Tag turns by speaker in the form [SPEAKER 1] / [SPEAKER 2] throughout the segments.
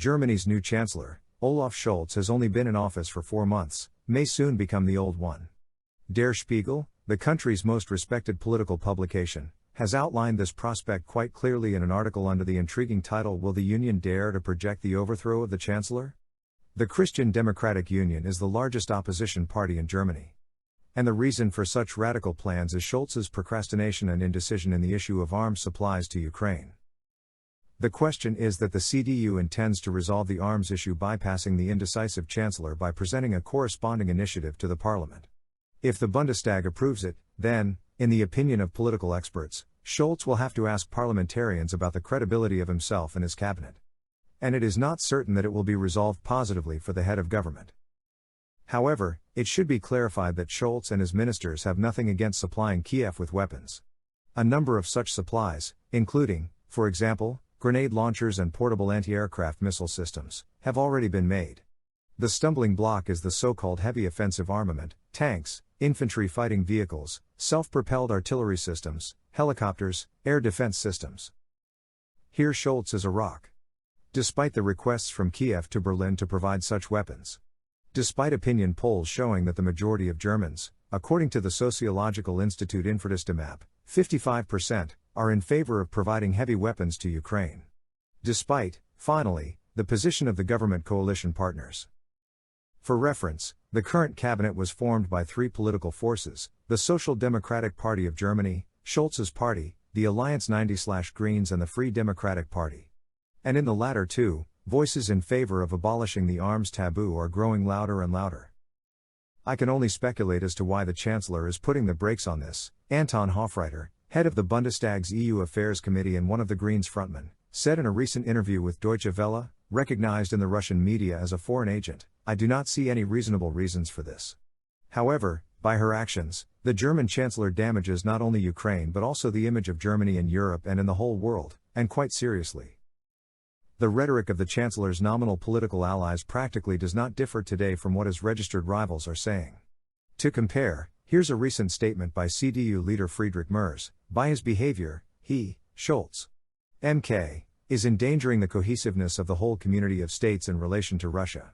[SPEAKER 1] Germany's new Chancellor, Olaf Scholz, has only been in office for 4 months, may soon become the old one. Der Spiegel, the country's most respected political publication, has outlined this prospect quite clearly in an article under the intriguing title, "Will the Union dare to project the overthrow of the Chancellor?" The Christian Democratic Union is the largest opposition party in Germany. And the reason for such radical plans is Scholz's procrastination and indecision in the issue of arms supplies to Ukraine. The question is that the CDU intends to resolve the arms issue bypassing the indecisive Chancellor by presenting a corresponding initiative to the Parliament. If the Bundestag approves it, then, in the opinion of political experts, Scholz will have to ask parliamentarians about the credibility of himself and his cabinet. And it is not certain that it will be resolved positively for the head of government. However, it should be clarified that Scholz and his ministers have nothing against supplying Kiev with weapons. A number of such supplies, including, for example, grenade launchers and portable anti-aircraft missile systems, have already been made. The stumbling block is the so-called heavy offensive armament, tanks, infantry fighting vehicles, self-propelled artillery systems, helicopters, air defense systems. Here Scholz is a rock. Despite the requests from Kiev to Berlin to provide such weapons. Despite opinion polls showing that the majority of Germans, according to the Sociological Institute Infratestimap, 55%, are in favor of providing heavy weapons to Ukraine. Despite, finally, the position of the government coalition partners. For reference, the current cabinet was formed by 3 political forces: the Social Democratic Party of Germany, Scholz's party, the Alliance 90/Greens, and the Free Democratic Party. And in the latter two, voices in favor of abolishing the arms taboo are growing louder and louder. I can only speculate as to why the Chancellor is putting the brakes on this. Anton Hofreiter, head of the Bundestag's EU Affairs Committee and one of the Greens' frontmen, said in a recent interview with Deutsche Welle, recognized in the Russian media as a foreign agent, "I do not see any reasonable reasons for this." However, by her actions, the German Chancellor damages not only Ukraine but also the image of Germany in Europe and in the whole world, and quite seriously. The rhetoric of the Chancellor's nominal political allies practically does not differ today from what his registered rivals are saying. To compare, here's a recent statement by CDU leader Friedrich Merz: "By his behavior, he, Scholz, MK, is endangering the cohesiveness of the whole community of states in relation to Russia.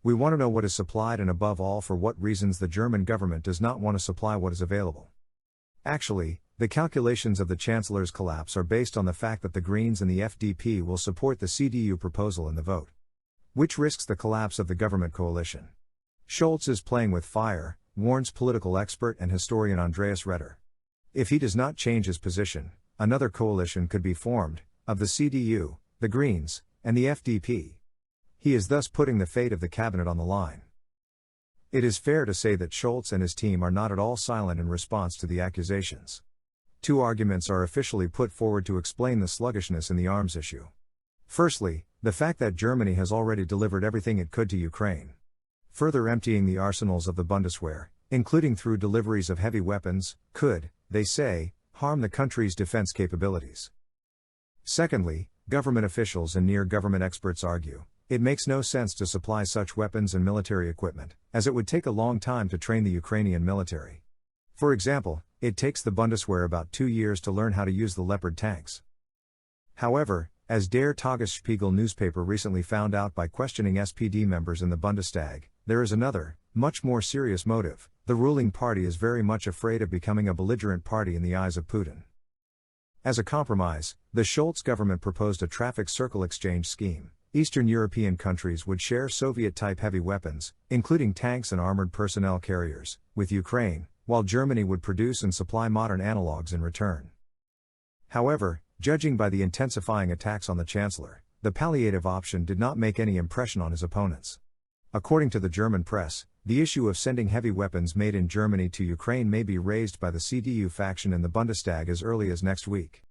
[SPEAKER 1] We want to know what is supplied and above all for what reasons the German government does not want to supply what is available." Actually, the calculations of the Chancellor's collapse are based on the fact that the Greens and the FDP will support the CDU proposal in the vote, which risks the collapse of the government coalition. Scholz is playing with fire, warns political expert and historian Andreas Retter. If he does not change his position, another coalition could be formed, of the CDU, the Greens, and the FDP. He is thus putting the fate of the cabinet on the line. It is fair to say that Scholz and his team are not at all silent in response to the accusations. 2 arguments are officially put forward to explain the sluggishness in the arms issue. Firstly, the fact that Germany has already delivered everything it could to Ukraine. Further emptying the arsenals of the Bundeswehr, including through deliveries of heavy weapons, could, they say, harm the country's defense capabilities. Secondly, government officials and near-government experts argue, it makes no sense to supply such weapons and military equipment, as it would take a long time to train the Ukrainian military. For example, it takes the Bundeswehr about 2 years to learn how to use the Leopard tanks. However, as Der Tagesspiegel newspaper recently found out by questioning SPD members in the Bundestag, there is another, much more serious motive: the ruling party is very much afraid of becoming a belligerent party in the eyes of Putin. As a compromise, the Scholz government proposed a traffic circle exchange scheme. Eastern European countries would share Soviet-type heavy weapons, including tanks and armored personnel carriers, with Ukraine, while Germany would produce and supply modern analogs in return. However, judging by the intensifying attacks on the Chancellor, the palliative option did not make any impression on his opponents. According to the German press, the issue of sending heavy weapons made in Germany to Ukraine may be raised by the CDU faction in the Bundestag as early as next week.